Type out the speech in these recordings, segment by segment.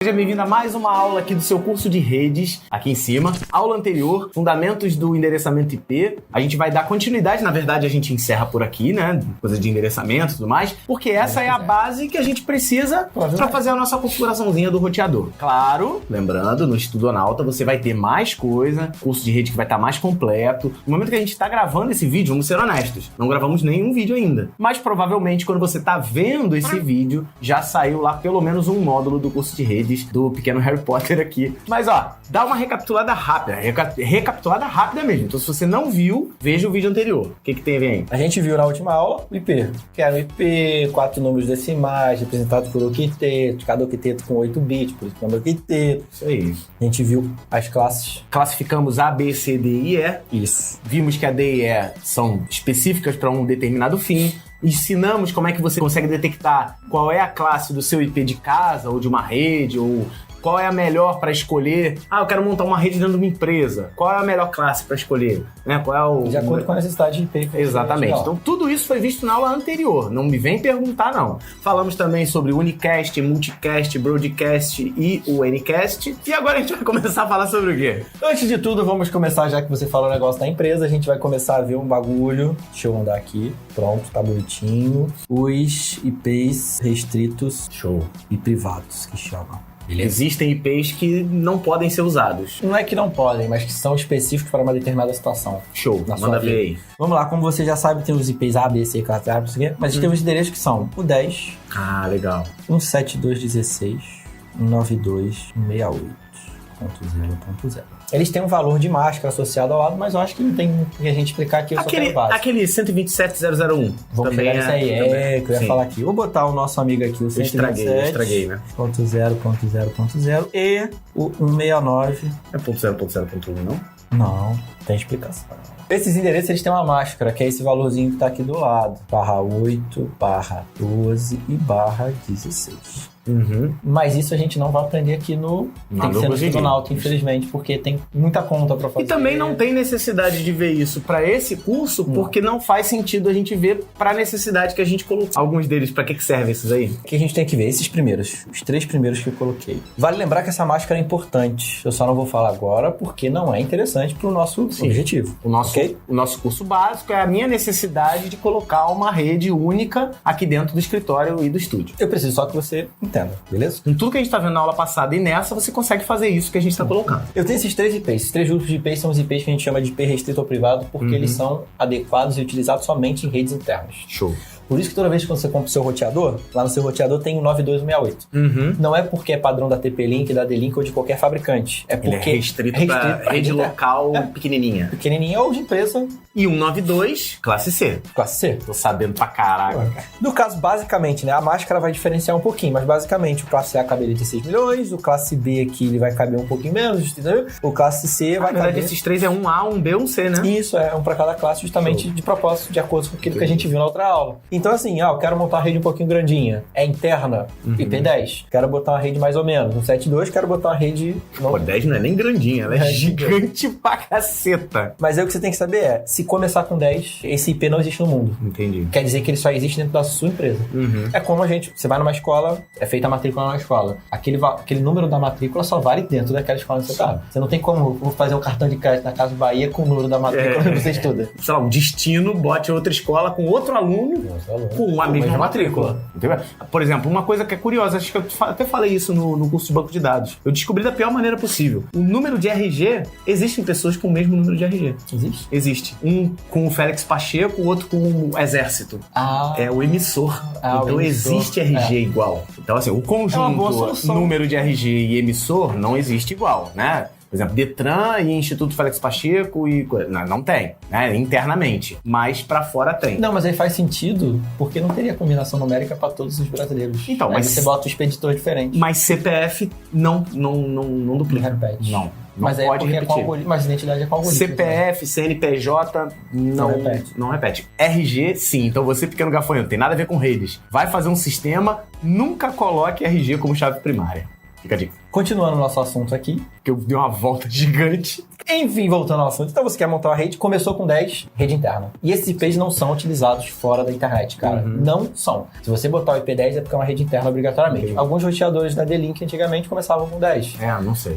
Seja bem-vindo a mais uma aula aqui do seu curso de redes, aqui em cima. Aula anterior, Fundamentos do Endereçamento IP. A gente vai dar continuidade, na verdade a gente encerra por aqui, né? Coisa de endereçamento e tudo mais, porque essa é a base que a gente precisa para fazer a nossa configuraçãozinha do roteador. Claro, lembrando, no Estudonauta você vai ter mais coisa, curso de rede que vai estar mais completo. No momento que a gente está gravando esse vídeo, vamos ser honestos, não gravamos nenhum vídeo ainda. Mas provavelmente quando você está vendo esse vídeo, já saiu lá pelo menos um módulo do curso de redes do pequeno Harry Potter aqui. Mas ó, dá uma recapitulada rápida, recapitulada rápida mesmo. Então se você não viu, veja o vídeo anterior. O que tem aí? A gente viu na última aula o IP, que era o IP, 4 números decimais, representados por octeto, cada octeto com 8 bits, por isso que é um octeto. Isso aí. A gente viu as classes. Classificamos A, B, C, D e E. Isso. Vimos que a D e E são específicas para um determinado fim. Ensinamos como é que você consegue detectar qual é a classe do seu IP de casa ou de uma rede, ou qual é a melhor para escolher. Eu quero montar uma rede dentro de uma empresa. Qual é a melhor classe para escolher? Né? Qual é o... De acordo com a necessidade de IP. Exatamente. Então, tudo isso foi visto na aula anterior. Não me vem perguntar, não. Falamos também sobre unicast, multicast, broadcast e o Ncast. E agora a gente vai começar a falar sobre o quê? Antes de tudo, vamos começar, já que você falou o negócio da empresa, a gente vai começar a ver um bagulho. Deixa eu andar aqui. Pronto, tá bonitinho. Os IPs restritos. Show. E privados, que chamam. Beleza. Existem IPs que não podem ser usados. Não é que não podem, mas que são específicos para uma determinada situação. Show, manda ver aí. Vamos lá, como você já sabe, tem os IPs A, B, C, classe A, mas tem os endereços que são o 10, legal. 172.16, 192.168.0.0. Eles têm um valor de máscara associado ao lado, mas eu acho que não tem o que a gente explicar aqui, eu só quero básico. Aquele 127.001. Vamos pegar isso aí, que eu ia falar aqui. Vou botar o nosso amigo aqui, o 127. Estraguei, né? .0.0.0 e o 169. É .0.0.1, não? Não, tem explicação. Esses endereços, eles têm uma máscara, que é esse valorzinho que tá aqui do lado. /8, /12 e /16. Mas isso a gente não vai aprender aqui no... Tem que ser no Estudonauta, infelizmente, porque tem muita conta pra fazer. E também não tem necessidade de ver isso pra esse curso, porque não faz sentido a gente ver pra necessidade que a gente colocou. Alguns deles, pra que servem esses aí? O que a gente tem que ver? Esses primeiros, os 3 primeiros que eu coloquei. Vale lembrar que essa máscara é importante. Eu só não vou falar agora, porque não é interessante pro nosso objetivo. O nosso curso básico é a minha necessidade de colocar uma rede única aqui dentro do escritório e do estúdio. Eu preciso só que você entenda, beleza? Com tudo que a gente tá vendo na aula passada e nessa, você consegue fazer isso que a gente tá colocando. Eu tenho esses 3 IPs. Esses 3 grupos de IPs são os IPs que a gente chama de IP restrito ou privado, porque eles são adequados e utilizados somente em redes internas. Show. Por isso que toda vez que você compra o seu roteador, lá no seu roteador tem o 9268. Não é porque é padrão da TP-Link, da D-Link ou de qualquer fabricante. É porque ele é restrito pra rede local pequenininha. Pequenininha ou de empresa. E 192, classe C. Classe C. Tô sabendo pra caralho. No caso, basicamente, né, a máscara vai diferenciar um pouquinho, mas basicamente o classe A cabe 16 milhões, o classe B aqui ele vai caber um pouquinho menos, entendeu? O classe C vai caber... Na verdade, esses 3 é um A, um B, um C, né? Isso, é um pra cada classe, justamente de propósito, de acordo com aquilo que a gente viu na outra aula. Então, assim, eu quero montar uma rede um pouquinho grandinha. É interna, IP10. Quero botar uma rede mais ou menos. No 7.2, quero botar uma rede... Pô, 10 não é nem grandinha, ela é gigante pra caceta. Mas aí o que você tem que saber é, se começar com 10, esse IP não existe no mundo. Entendi. Quer dizer que ele só existe dentro da sua empresa. É como você vai numa escola, é feita a matrícula na escola. Aquele número da matrícula só vale dentro daquela escola que você tá. Você não tem como fazer um cartão de crédito na Casa Bahia com o número da matrícula que você estuda. Sei lá, um destino, bote outra escola com outro aluno, com a mesma matrícula. Entendeu? Por exemplo, uma coisa que é curiosa, acho que eu até falei isso no curso de banco de dados. Eu descobri da pior maneira possível. O número de RG, existem pessoas com o mesmo número de RG. Existe? Existe. Um com o Félix Pacheco, o outro com o Exército. É o emissor. Então existe RG igual. Então assim, o conjunto número de RG e emissor não existe igual, né? Por exemplo, Detran e Instituto Félix Pacheco e... Não tem, né? Internamente. Mas pra fora tem. Não, mas aí faz sentido, porque não teria combinação numérica pra todos os brasileiros. Então, aí mas... você bota o expeditor diferente. Mas CPF não duplica. Não repete. Não mas pode repetir. Mas identidade é com algoritmo. CPF, né? CNPJ, não repete. RG, sim. Então você, pequeno gafanhoto, tem nada a ver com redes. Vai fazer um sistema, nunca coloque RG como chave primária. Fica a dica. Continuando o nosso assunto aqui. Que eu dei uma volta gigante. Enfim, voltando ao assunto. Então você quer montar uma rede, começou com 10, rede interna. E esses IPs não são utilizados fora da internet, cara. Não são. Se você botar o IP 10 é porque é uma rede interna obrigatoriamente. Alguns roteadores da D-Link antigamente começavam com 10. Não sei.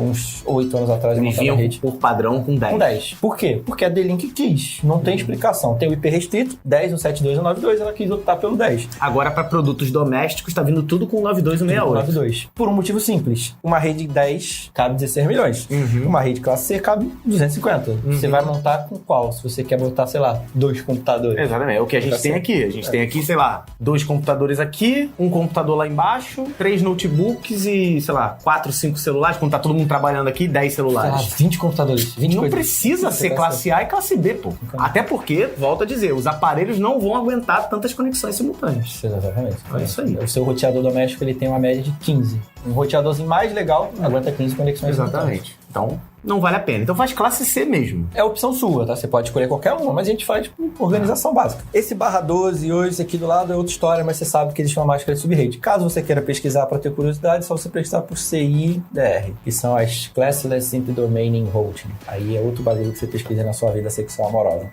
Uns 8 anos atrás eu montava a rede. Por padrão com 10. Com 10. Por quê? Porque a D-Link quis. Não tem explicação. Tem o IP restrito, 10, 172, 192, ela quis optar pelo 10. Agora, para produtos domésticos, tá vindo tudo com 92 e 68. 92. Por um motivo simples. Uma rede 10 cabe 16 milhões. Uma rede classe C cabe 250. Você vai montar com qual? Se você quer botar, sei lá, 2 computadores. Exatamente. É o que a gente tem aqui. A gente tem aqui, sei lá, 2 computadores aqui, um computador lá embaixo, 3 notebooks e, sei lá, 4, 5 celulares. Quando tá todo mundo trabalhando aqui, 10 celulares. Sei lá, 20 computadores. 20 não precisa ser classe A e classe B, pô. Até porque, volto a dizer, os aparelhos não vão aguentar tantas conexões simultâneas. Exatamente. É isso aí. O seu roteador doméstico, ele tem uma média de 15. Um roteadorzinho mais legal aguenta 15 conexões. Exatamente. Então, não vale a pena. Então faz classe C mesmo. É opção sua, tá? Você pode escolher qualquer uma, mas a gente faz por organização básica. Esse /12 hoje, esse aqui do lado é outra história, mas você sabe que existe uma máscara de subrede. Caso você queira pesquisar para ter curiosidade, é só você pesquisar por CIDR, que são as Classless Simple Domain Routing. Aí é outro bagulho que você pesquisa na sua vida sexual amorosa.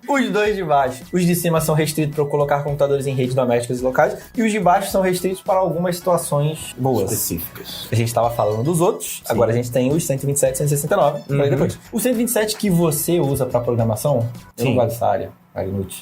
Os dois de baixo. Os de cima são restritos para eu colocar computadores em redes domésticas e locais, e os de baixo são restritos para algumas situações boas. Específicas. A gente estava falando dos outros, agora a gente tem os 127 e 169. Falei depois. O 127 que você usa para programação, eu não gosto dessa área.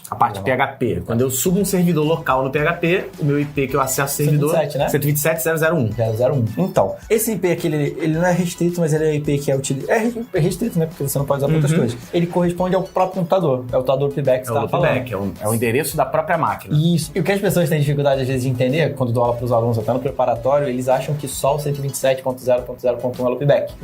A parte de PHP. Quando eu subo um servidor local no PHP, o meu IP que eu acesso ao servidor 127, né? 127.001. Então, esse IP aqui, ele não é restrito, mas ele é IP que é utilizado. É restrito, né? Porque você não pode usar para outras coisas. Ele corresponde ao próprio computador. É o tal do loopback que você estava falando. É o endereço da própria máquina. Isso. E o que as pessoas têm dificuldade, às vezes, de entender, quando dou aula para os alunos, até no preparatório, eles acham que só o 127.0.0.1 é loopback.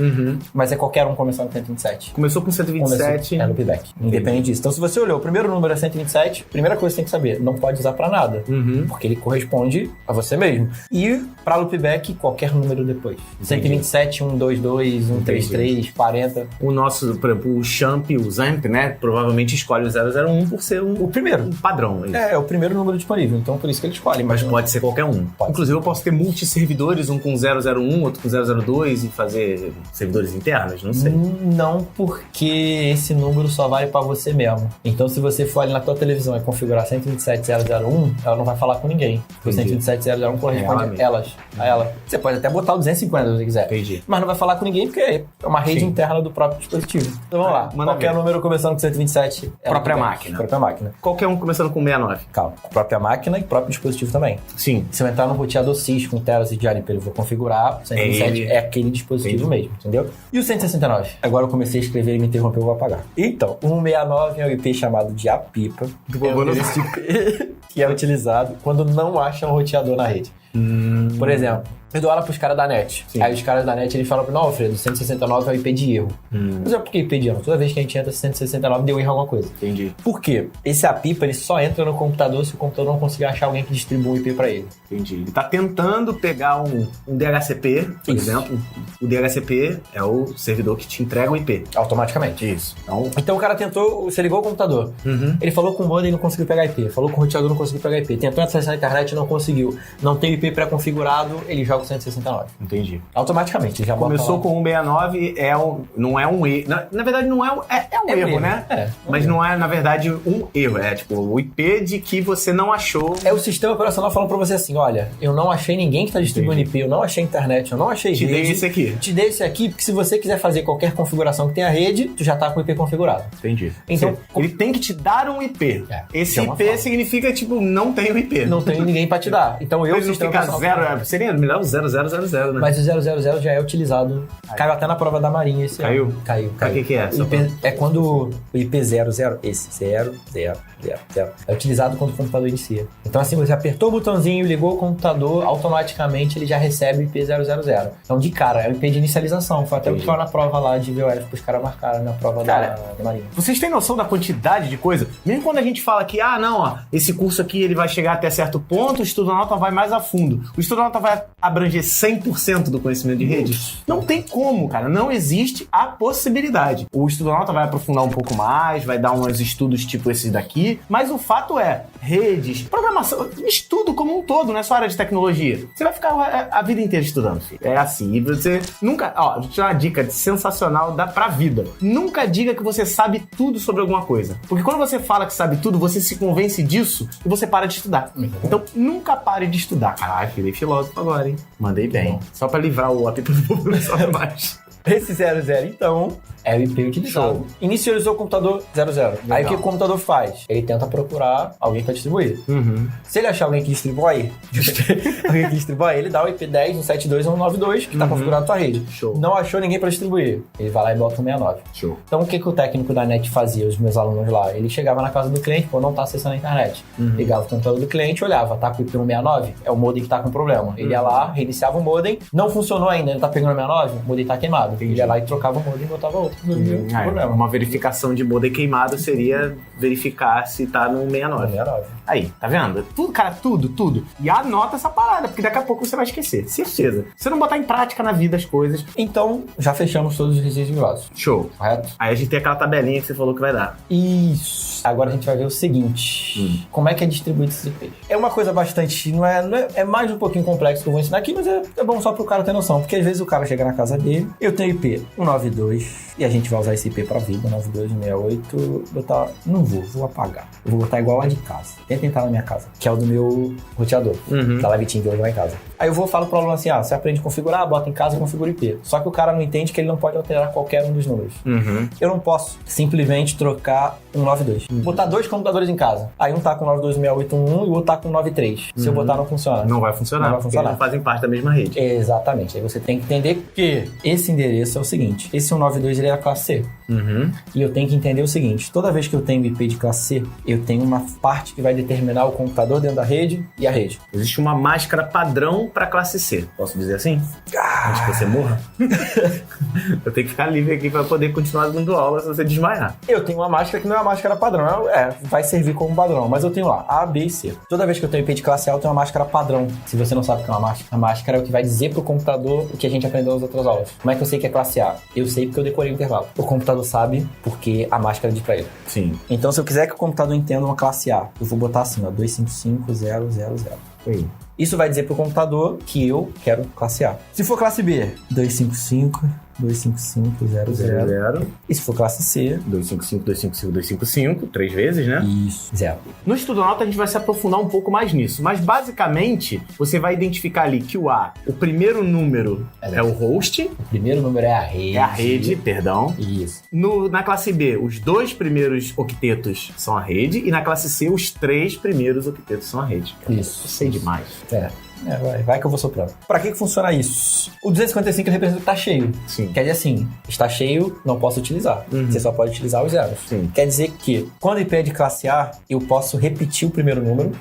Mas é qualquer um começando com 127. Começou com 127. É loopback. Independente disso. Então, se você olhou o primeiro número é 127, primeira coisa que você tem que saber, não pode usar pra nada, porque ele corresponde a você mesmo. E pra loopback, qualquer número depois. 127, 122, 133, 40. O nosso, por exemplo, o Champ, o Zamp, né, provavelmente escolhe o 001 por ser o primeiro, um padrão. É o primeiro número disponível, então por isso que ele escolhe. Mas pode ser qualquer um. Inclusive eu posso ter multisservidores, um com 001, outro com 002 e fazer servidores internos, não sei. Não, porque esse número só vale pra você mesmo. Então se você for ali na tua televisão e configurar 127.001, ela não vai falar com ninguém. O 127.001 corresponde a ela. Você pode até botar o 250 se você quiser. Entendi. Mas não vai falar com ninguém porque é uma rede interna do próprio dispositivo. Então vamos lá. Qualquer número começando com 127 é própria máquina. Qualquer um começando com 69. Calma. Própria máquina e próprio dispositivo também. Sim. Se eu entrar no roteador CIS com telas e diário eu vou configurar, o 127 é aquele dispositivo mesmo, entendeu? E o 169? Agora eu comecei a escrever e me interrompeu, eu vou apagar. Então, o 169 é um IP chamado de APIPA. É um endereço IP que é utilizado quando não acha um roteador na rede. Por exemplo, eu dou aula pros caras da NET. Sim. Aí os caras da NET, eles falam pra mim, não, Alfredo, 169 é o IP de erro. Mas é por que IP de erro? Toda vez que a gente entra 169, deu erro em alguma coisa. Entendi. Por quê? Esse APIPA, ele só entra no computador se o computador não conseguir achar alguém que distribua o IP pra ele. Entendi. Ele tá tentando pegar um DHCP, por exemplo. O DHCP é o servidor que te entrega o IP. Automaticamente. Isso. Então o cara tentou, você ligou o computador. Ele falou com o modem e não conseguiu pegar IP. Falou com o roteador e não conseguiu pegar IP. Tentou acessar a internet e não conseguiu. Não tem IP pré-configurado, ele joga o 169. Entendi. Automaticamente. Já começou com 169, não é um erro. Na verdade, não é um erro, né? Mas não é, na verdade, um erro. É tipo o IP de que você não achou. É o sistema operacional falando pra você assim, olha, eu não achei ninguém que tá distribuindo IP, eu não achei internet, eu não achei rede. Te dei esse aqui. Te dei esse aqui, porque se você quiser fazer qualquer configuração que tenha rede, tu já tá com o IP configurado. Entendi. Então, ele tem que te dar um IP. Esse IP significa, tipo, não tem o IP. Não tem ninguém pra te dar. Então eu... Não fica zero, seria melhor o 0000, né? Mas o 000 já é utilizado. Caiu até na prova da Marinha esse ano. Caiu. O que é? É quando o IP 00, esse 000, é utilizado quando o computador inicia. Então assim, você apertou o botãozinho, ligou o computador, automaticamente ele já recebe o IP 000. Então de cara, é o IP de inicialização. Foi até o que foi na prova lá de VOF que os caras marcaram na prova da Marinha. Vocês têm noção da quantidade de coisa? Mesmo quando a gente fala que, esse curso aqui ele vai chegar até certo ponto, o Estudonauta vai mais a fundo. O Estudonauta vai abranger 100% do conhecimento de rede? Não tem como, cara. Não existe a possibilidade. O Estudonauta vai aprofundar um pouco mais, vai dar uns estudos tipo esses daqui, mas o fato é, redes, programação, estudo como um todo, não é só área de tecnologia. Você vai ficar a vida inteira estudando, filho. É assim. E você nunca... Ó, vou te dar uma dica sensacional pra vida. Nunca diga que você sabe tudo sobre alguma coisa. Porque quando você fala que sabe tudo, você se convence disso e você para de estudar. Então, nunca pare de estudar. Caralho, virei filósofo agora, hein? Mandei bem. Só pra livrar o apito do povo, não sabe mais. Esse 00, então, é o IP utilizado. Show. Inicializou o computador 00. Aí o que o computador faz? Ele tenta procurar alguém para distribuir. Se ele achar alguém que distribui, ele dá o IP 10, 172 ou 192, que está configurado na sua rede. Show. Não achou ninguém para distribuir. Ele vai lá e bota o 69. Show. Então, o que o técnico da NET fazia, os meus alunos lá? Ele chegava na casa do cliente, não tá acessando a internet. Ligava o computador do cliente, olhava, tá com o IP 169? É o modem que tá com problema. Ele ia lá, reiniciava o modem, não funcionou ainda, ele tá pegando o 69? O modem tá queimado. Ele ia lá e trocava o modem e botava outro. Uma verificação de modem queimado seria verificar se tá no 69. Aí, tá vendo? Tudo, cara, tudo. E anota essa parada, porque daqui a pouco você vai esquecer. Certeza. Se você não botar em prática na vida as coisas. Então, já fechamos todos os registros privados. Show. Correto? Aí a gente tem aquela tabelinha que você falou que vai dar. Isso. Agora a gente vai ver o seguinte. Como é que é distribuído esses IPs? É uma coisa bastante... É mais um pouquinho complexo que eu vou ensinar aqui, mas é bom só pro cara ter noção. Porque às vezes o cara chega na casa dele, eu tenho IP 192, e a gente vai usar esse IP pra vida, 9268. Não vou apagar. Eu vou botar igual a de casa. Tenta entrar na minha casa, que é o do meu roteador. Da Live Team que hoje vai em casa. Aí eu falo pro aluno assim, você aprende a configurar, bota em casa e configura IP. Só que o cara não entende que ele não pode alterar qualquer um dos números. Eu não posso simplesmente trocar 192. Botar dois computadores em casa. Aí um tá com 926811 e o outro tá com 93. Se eu botar, não funciona. Não vai funcionar. Porque eles não fazem parte da mesma rede. Exatamente. Aí você tem que entender que esse endereço é o seguinte. Esse 192 ele é a classe C. E eu tenho que entender o seguinte. Toda vez que eu tenho IP de classe C, eu tenho uma parte que vai determinar o computador dentro da rede e a rede. Existe uma máscara padrão para classe C. Posso dizer assim? Antes que você morra. Eu tenho que ficar livre aqui para poder continuar dando aula se você desmaiar. Eu tenho uma máscara que não é uma máscara padrão. Vai servir como padrão. Mas eu tenho lá A, B e C. Toda vez que eu tenho IP de classe A, eu tenho uma máscara padrão. Se você não sabe o que é uma máscara, a máscara é o que vai dizer pro computador o que a gente aprendeu nas outras aulas. Como é que eu sei que é classe A? Eu sei porque eu decorei o intervalo. O computador sabe porque a máscara diz pra ele. Sim. Então, se eu quiser que o computador entenda uma classe A, eu vou botar assim, 255.0.0.0. Sim. Isso vai dizer pro computador que eu quero classe A. Se for classe B, 255.0.0. E se for classe C, 255.255.255, 3 vezes, né? Isso, 0. No Estudonauta a gente vai se aprofundar um pouco mais nisso, mas basicamente você vai identificar ali que o A, o primeiro número é o host. O primeiro número é a rede. É a rede, perdão. Isso. Na classe B, os 2 primeiros octetos são a rede, e na classe C, os 3 primeiros octetos são a rede. Isso. Eu sei demais. Vai que eu vou soprando. Pra que funciona isso? O 255 representa que tá cheio. Sim. Quer dizer assim, está cheio, não posso utilizar. Você só pode utilizar os zeros. Sim. Quer dizer que, quando o IP é de classe A, eu posso repetir o primeiro número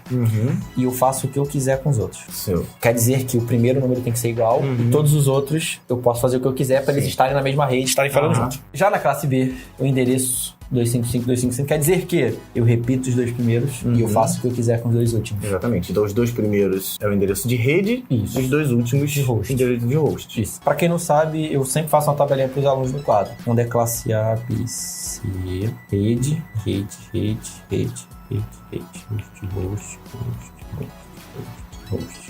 e eu faço o que eu quiser com os outros. Seu. Quer dizer que o primeiro número tem que ser igual e todos os outros eu posso fazer o que eu quiser para eles estarem na mesma rede, estarem falando juntos. Já na classe B, o endereço 255.255 quer dizer que eu repito os 2 primeiros e eu faço o que eu quiser com os 2 últimos. Exatamente. Então, os 2 primeiros é o endereço de rede e os 2 últimos de host. Endereço de host. Isso. Pra quem não sabe, eu sempre faço uma tabelinha pros alunos no quadro. Onde é classe A, B, C, rede, host.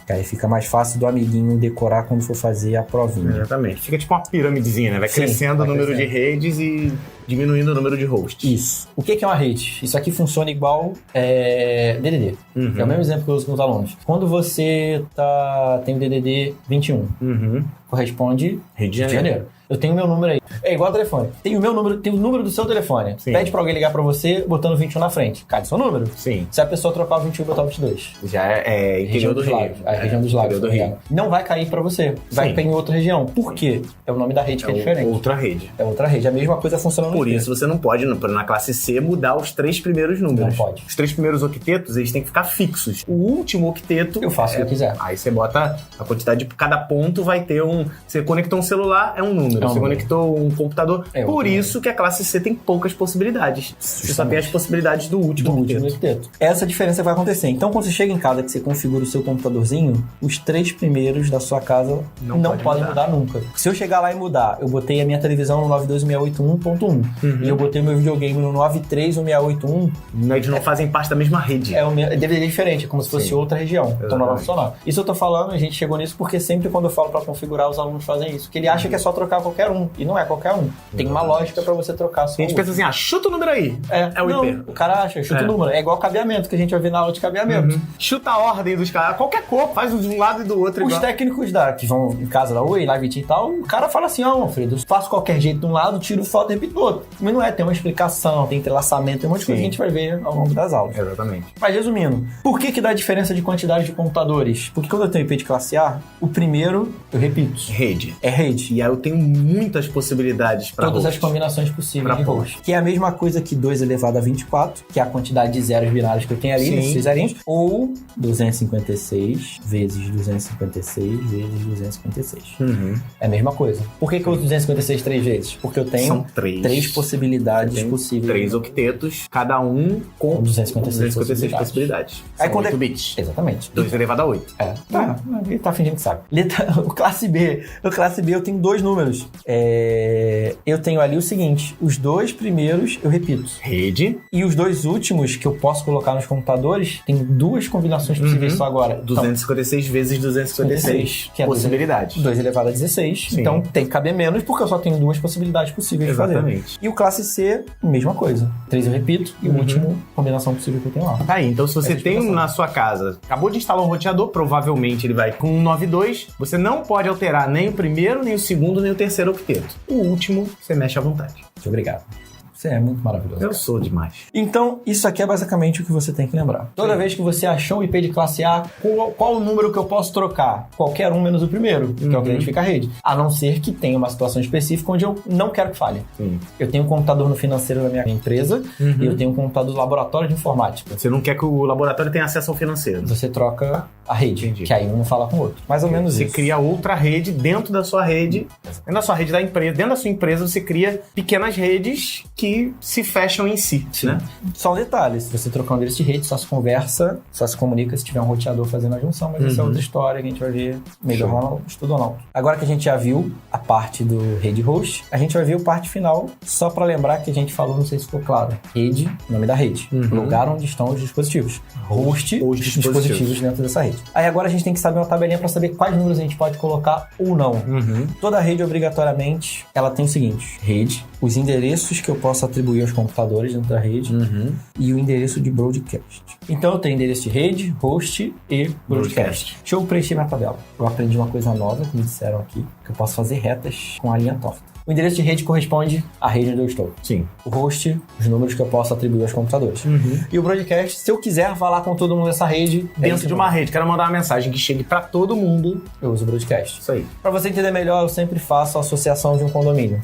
Que aí fica mais fácil do amiguinho decorar quando for fazer a provinha. Exatamente. Fica tipo uma piramidezinha, né? Vai crescendo o número de redes e diminuindo o número de hosts. Isso. O que é uma rede? Isso aqui funciona igual DDD. É o mesmo exemplo que eu uso com os alunos. Quando você tem o DDD 21, corresponde Rio de Janeiro. Eu tenho o meu número aí. É igual ao telefone. Tem o número do seu telefone. Sim. Pede pra alguém ligar pra você botando 21 na frente. Cai do seu número. Sim. Se a pessoa trocar o 21 e botar o 22. Já é interior do Rio. A região dos lagos. Do Rio. Não vai cair pra você. Vai cair em outra região. Por quê? É o nome da rede que é diferente. Outra rede. É outra rede. A mesma coisa funciona no Por isso você não pode, na classe C, mudar os 3 primeiros números. Não pode. Os 3 primeiros octetos, eles têm que ficar fixos. O último octeto... Eu faço o que eu quiser. Aí você bota a quantidade de cada ponto, vai ter um... Você conectou um celular, é um número. Você conectou um computador. Por isso que a classe C tem poucas possibilidades. Você só tem as possibilidades do último octeto. Essa diferença vai acontecer. Então, quando você chega em casa, que você configura o seu computadorzinho, os 3 primeiros da sua casa não podem mudar nunca. Se eu chegar lá e mudar, eu botei a minha televisão no 92681.1 e eu botei o meu videogame no 931.681. Eles não fazem parte da mesma rede. Deveria ser diferente, é como se fosse outra região. Então não vai funcionar. Isso eu tô falando, a gente chegou nisso porque sempre quando eu falo pra configurar, os alunos fazem isso. Que ele acha que é só trocar qualquer um. E não é qualquer um. Tem uma lógica pra você trocar só. A gente pensa assim, chuta o número aí. É o IP. O cara acha, chuta o número. É igual cabeamento, que a gente vai ver na aula de cabeamento. Chuta a ordem dos caras. Qualquer cor, faz de um lado e do outro. Os técnicos que vão em casa da Oi, Live e tal, o cara fala assim, Alfredo, eu faço qualquer jeito de um lado, tiro foto e repito do outro. Mas não é, tem uma explicação, tem entrelaçamento, tem um monte de coisa que a gente vai ver ao longo das aulas. Exatamente. Mas resumindo, por que dá diferença de quantidade de computadores? Porque quando eu tenho IP de classe A, o primeiro, eu repito. Rede. É rede. E aí eu tenho muitas possibilidades para todas as combinações possíveis de host. Que é a mesma coisa que 2 elevado a 24, que é a quantidade de zeros binários que eu tenho ali, nesses zerinhos, ou 256 vezes 256 vezes 256. É a mesma coisa. Por que eu uso 256 3 vezes? Porque eu tenho 3 possibilidades possíveis. 3 octetos, cada um com 256 possibilidades. Aí quando 8 bits. Exatamente. 2 elevado a 8. Ele tá fingindo que sabe. O classe B eu tenho 2 números. Eu tenho ali o seguinte, os 2 primeiros eu repito. Rede. E os 2 últimos que eu posso colocar nos computadores, tem 2 combinações possíveis só agora. 256 vezes 256 que é possibilidades. 2 elevado a 16. Sim. Então tem que caber menos porque eu só tenho 2 possibilidades possíveis de fazer. E o classe C, mesma coisa. 3 eu repito e o último combinação possível que eu tenho lá. Então se você tem na sua casa, acabou de instalar um roteador, provavelmente ele vai com 192, você não pode alterar nem o primeiro, nem o segundo, nem o terceiro octeto. O último, você mexe à vontade. Muito obrigado. Você é muito maravilhoso. Eu sou demais. Então, isso aqui é basicamente o que você tem que lembrar. Toda vez que você achou um IP de classe A, qual o número que eu posso trocar? Qualquer um menos o primeiro, que é o que identifica a rede. A não ser que tenha uma situação específica onde eu não quero que falhe. Eu tenho um computador no financeiro da minha empresa e eu tenho um computador do laboratório de informática. Você não quer que o laboratório tenha acesso ao financeiro. Você troca a rede, que aí um não fala com o outro. Mais ou menos isso. Você cria outra rede dentro da sua rede. Dentro da sua rede da empresa. Dentro da sua empresa, você cria pequenas redes que se fecham em si, né? Só um detalhe, se você trocar um endereço de rede, só se conversa, só se comunica se tiver um roteador fazendo a junção, mas essa é outra história que a gente vai ver melhor no estudo ou não. Agora que a gente já viu a parte do rede host, a gente vai ver a parte final, só para lembrar que a gente falou, não sei se ficou claro, rede, nome da rede, lugar onde estão os dispositivos, host, os dispositivos dentro dessa rede. Aí agora a gente tem que saber uma tabelinha para saber quais números a gente pode colocar ou não. Toda rede, obrigatoriamente, ela tem o seguinte, rede, os endereços que eu posso atribuir aos computadores dentro da rede e o endereço de broadcast. Então eu tenho endereço de rede, host e broadcast. Deixa eu preencher minha tabela. Eu aprendi uma coisa nova que me disseram aqui, que eu posso fazer retas com a linha torta. O endereço de rede corresponde à rede onde eu estou. Sim. O host, os números que eu posso atribuir aos computadores. E o broadcast, se eu quiser falar com todo mundo nessa rede, dentro de uma rede, quero mandar uma mensagem que chegue pra todo mundo, eu uso o broadcast. Isso aí. Pra você entender melhor, eu sempre faço a associação de um condomínio.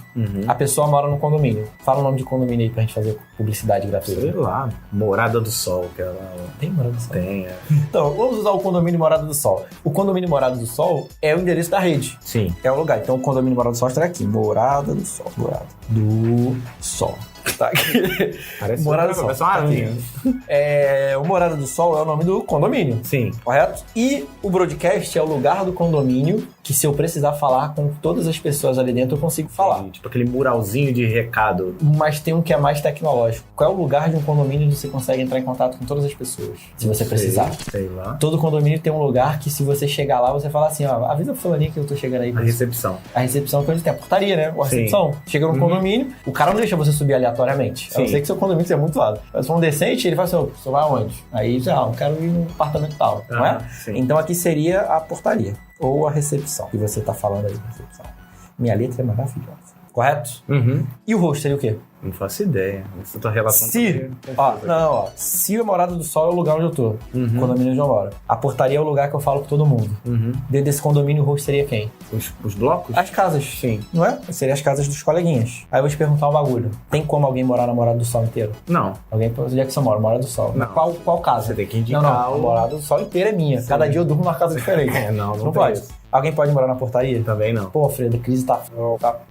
A pessoa mora no condomínio. Fala o nome de condomínio aí pra gente fazer publicidade gratuita. Sei lá, Morada do Sol, que ela... Tem Morada do Sol? Tem, Então, vamos usar o condomínio Morada do Sol. O condomínio Morada do Sol é o endereço da rede. Sim. É o lugar. Então, o condomínio Morada do Sol estará aqui. Morada do Sol. Morada do Sol. Tá aqui. Parece Morada do Sol. Parece uma aranha. O Morada do Sol é o nome do condomínio. Sim. Correto? E o broadcast é o lugar do condomínio que, se eu precisar falar com todas as pessoas ali dentro, eu consigo falar. Sim, tipo aquele muralzinho de recado. Mas tem um que é mais tecnológico. Qual é o lugar de um condomínio onde você consegue entrar em contato com todas as pessoas? Se você precisar. Sei lá. Todo condomínio tem um lugar que, se você chegar lá, você fala assim, ó, avisa o fulaninho que eu tô chegando aí. A recepção. A recepção que a gente tem, a portaria, né? A recepção. Chega no condomínio, o cara não deixa você subir aleatoriamente. A não ser que seu condomínio seja muito alto. Mas se for um decente, ele fala assim, você vai aonde? Aí já, eu quero ir num apartamento tal, não é? Sim. Então aqui seria a portaria. Ou a recepção, que você tá falando aí, recepção. Minha letra é maravilhosa. correto? E o host seria o quê? Não faço ideia. Essa tua relação Se a morada do sol é o lugar onde eu tô, condomínio onde eu moro, a portaria é o lugar que eu falo com todo mundo. Dentro desse condomínio, o host seria quem? Os blocos? As casas. Sim. Não é? Seria as casas dos coleguinhas. Aí eu vou te perguntar um bagulho. Tem como alguém morar na morada do sol inteira? Não. Alguém, onde é que você mora? Morada do sol. Não. Qual casa? Você tem que indicar A morada do sol inteira é minha. Sim. Cada dia eu durmo numa casa diferente. Não pode. Isso. Alguém pode morar na portaria? Também não. Pô, Fredo, a crise tá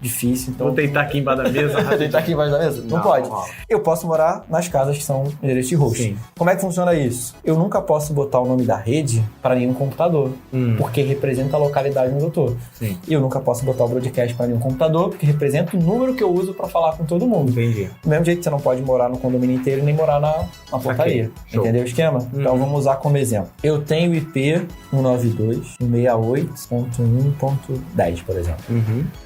difícil, então... Vou deitar aqui embaixo da mesa. Vou deitar aqui embaixo da mesa? Não pode. Não. Eu posso morar nas casas que são endereço de host. Sim. Como é que funciona isso? Eu nunca posso botar o nome da rede para nenhum computador, porque representa a localidade onde eu tô. Sim. E eu nunca posso botar o broadcast para nenhum computador, porque representa o número que eu uso para falar com todo mundo. Entendi. Do mesmo jeito que você não pode morar no condomínio inteiro nem morar na portaria. Show. Entendeu o esquema? Então vamos usar como exemplo. Eu tenho o IP 192.168.1.10, por exemplo.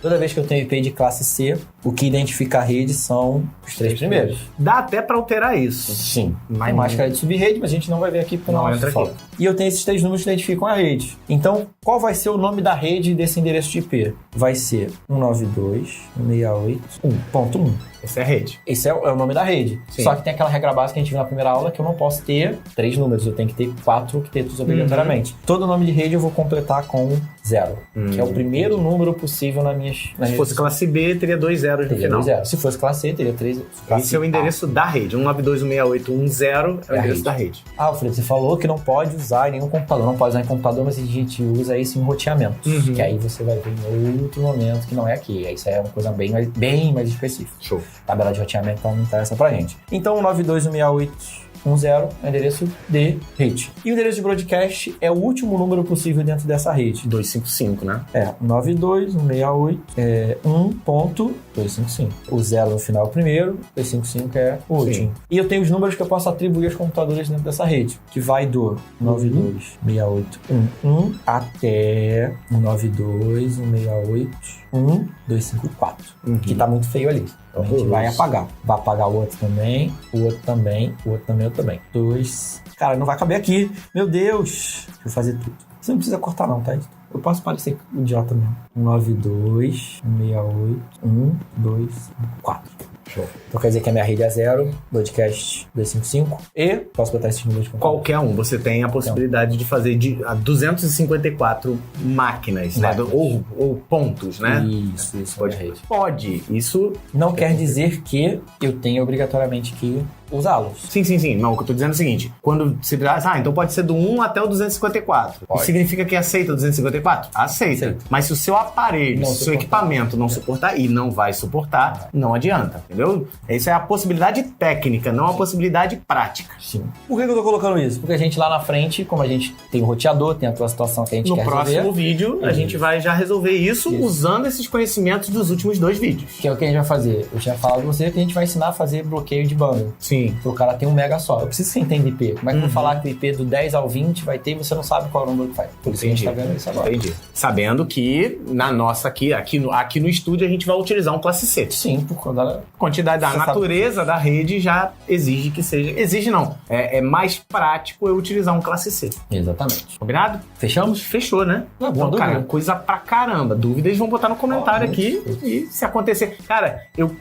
Toda vez que eu tenho IP de classe C, o que identifica a rede são os 3 primeiros. Dá até pra alterar isso. Sim. Mas Tem máscara de subrede, mas a gente não vai ver aqui porque não é entra foco. aqui. E eu tenho esses 3 números que identificam a rede. Então, qual vai ser o nome da rede desse endereço de IP? Vai ser 192.168.1.1. Essa é a rede. Esse é o nome da rede. Sim. Só que tem aquela regra básica que a gente viu na primeira aula que eu não posso ter 3 números, eu tenho que ter 4 octetos obrigatoriamente. Todo nome de rede eu vou completar com 0, que é o primeiro número possível nas minhas... Se fosse classe B, teria 2 zeros no final. 2 zeros. Se fosse classe C, teria 3. Esse é o endereço da rede. 192.168.1.0 é o endereço da rede. Ah, Alfredo, você falou que não pode usar em nenhum computador. Não pode usar em computador, mas a gente usa isso em roteamento. Que aí você vai ver em outro momento que não é aqui. Aí isso é uma coisa bem mais específica. Show. Tabela de roteamento então não interessa pra gente. Então, 192.168.10 é o endereço de rede. E o endereço de broadcast é o último número possível dentro dessa rede. 255, né? 192.168.1.255. O 0 no final é o primeiro, 255 é o último. Sim. E eu tenho os números que eu posso atribuir aos computadores dentro dessa rede, que vai do 92.168.1.1 até 192.168.1.254, que tá muito feio ali. Então a gente vai apagar. Vai apagar o outro também, o outro também, o outro também, o outro também. 2. Cara, não vai caber aqui. Meu Deus. Deixa eu fazer tudo. Você não precisa cortar não, tá? Eu posso parecer idiota mesmo. 192.168.1.254. Show. Então quer dizer que a minha rede é 0, broadcast 255 e posso botar esses números de computador. Qualquer um. Você tem a possibilidade de fazer de 254 máquinas, né? Ou pontos, né? Isso Pode. é rede. Pode. Isso não quer dizer que eu tenha obrigatoriamente que usá-los. Sim. Não, o que eu tô dizendo é o seguinte. Quando você diz, então pode ser do 1 até o 254. Pode. Isso significa que aceita o 254? Aceita. Mas se o seu aparelho, se o seu equipamento não suportar e não vai suportar, não adianta, entendeu? Essa é a possibilidade técnica, não a possibilidade prática. Sim. Por que eu tô colocando isso? Porque a gente lá na frente, como a gente tem o roteador, tem a tua situação que a gente quer resolver. No próximo vídeo, a gente vai já resolver isso usando esses conhecimentos dos últimos 2 vídeos. Que é o que a gente vai fazer. Eu tinha falado com você que a gente vai ensinar a fazer bloqueio de banda. Sim. O cara tem 1 mega só. Eu preciso que você entenda IP. Como é que eu vou falar que o IP do 10 ao 20 vai ter e você não sabe qual é o número que faz? Por isso que a gente tá vendo isso agora. Entendi. Sabendo que na nossa aqui no estúdio a gente vai utilizar um classe C. Sim, por conta da quantidade da natureza da rede já exige que seja... Exige não. É mais prático eu utilizar um classe C. Exatamente. Combinado? Fechamos? Fechou, né? Bom, cara, coisa pra caramba. Dúvidas vão botar no comentário aqui e se acontecer... Cara, eu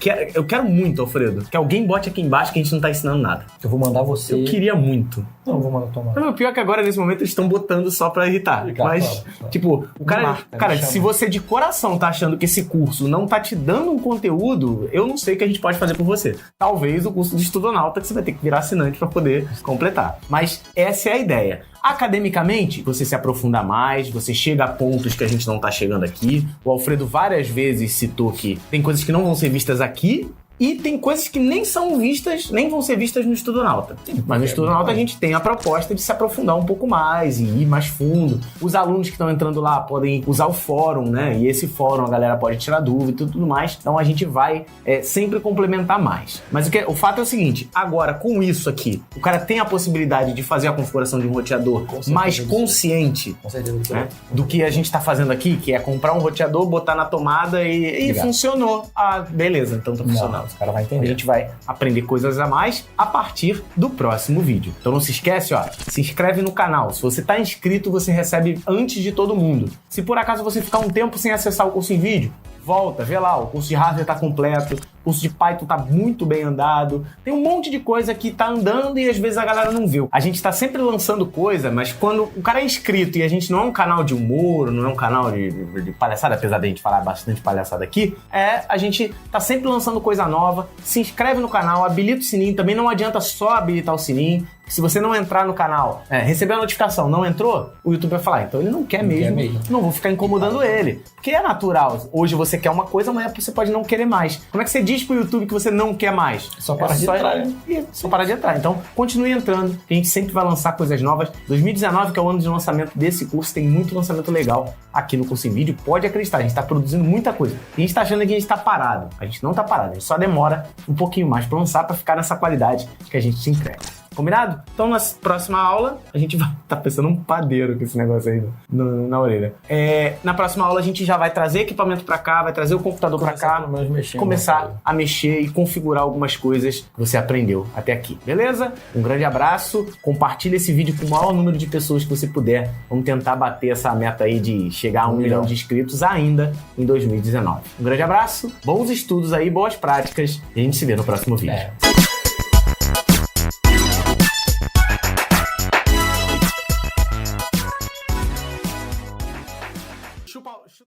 quero muito, Alfredo, que alguém bote aqui embaixo que a gente não tá ensinando nada. Eu vou mandar você... Eu queria muito. Não, vou mandar tomar. O pior é que agora, nesse momento, eles estão botando só pra irritar. Mas, tipo, o cara... Cara, se você de coração tá achando que esse curso não tá te dando um conteúdo, eu não sei o que a gente pode fazer por você. Talvez o curso de Estudonauta, que você vai ter que virar assinante pra poder completar. Mas essa é a ideia. Academicamente, você se aprofunda mais, você chega a pontos que a gente não tá chegando aqui. O Alfredo várias vezes citou que tem coisas que não vão ser vistas aqui, e tem coisas que nem vão ser vistas no Estudonauta. Mas no Estudonauta a gente tem a proposta de se aprofundar um pouco mais e ir mais fundo. Os alunos que estão entrando lá podem usar o fórum, né? E esse fórum a galera pode tirar dúvida e tudo mais. Então a gente vai sempre complementar mais. Mas o fato é o seguinte, agora com isso aqui, o cara tem a possibilidade de fazer a configuração de um roteador mais consciente, né? Do que a gente está fazendo aqui, que é comprar um roteador, botar na tomada e funcionou. Ah, beleza, então tá funcionando. Os caras vão A entender. gente vai aprender coisas a mais a partir do próximo vídeo. Então não se esquece, ó, se inscreve no canal. Se você tá inscrito, você recebe antes de todo mundo. Se por acaso você ficar um tempo sem acessar o curso em vídeo, volta, vê lá, o curso de hardware tá completo, o curso de Python tá muito bem andado, tem um monte de coisa que tá andando e às vezes a galera não viu. A gente tá sempre lançando coisa, mas quando o cara é inscrito e a gente não é um canal de humor, não é um canal de palhaçada, apesar da gente falar bastante palhaçada aqui, a gente tá sempre lançando coisa nova. Se inscreve no canal, habilita o sininho, também não adianta só habilitar o sininho. Se você não entrar no canal, receber a notificação, não entrou, o YouTube vai falar, então ele não quer mesmo, não vou ficar incomodando ele. Porque é natural, hoje você quer uma coisa, amanhã você pode não querer mais. Como é que você diz pro YouTube que você não quer mais? Só parar de entrar. Só parar de entrar. Então, continue entrando, que a gente sempre vai lançar coisas novas. 2019, que é o ano de lançamento desse curso, tem muito lançamento legal aqui no Curso em Vídeo. Pode acreditar, a gente tá produzindo muita coisa. E a gente tá achando que a gente tá parado. A gente não tá parado, a gente só demora um pouquinho mais pra lançar, pra ficar nessa qualidade que a gente se entrega. Combinado? Então, na próxima aula, a gente vai... Tá pensando um padeiro com esse negócio aí na orelha. Na próxima aula, a gente já vai trazer equipamento pra cá, vai trazer o computador pra cá, começar a mexer e configurar algumas coisas que você aprendeu até aqui. Beleza? Um grande abraço. Compartilha esse vídeo com o maior número de pessoas que você puder. Vamos tentar bater essa meta aí de chegar a 1 milhão de inscritos ainda em 2019. Um grande abraço, bons estudos aí, boas práticas. E a gente se vê no próximo vídeo.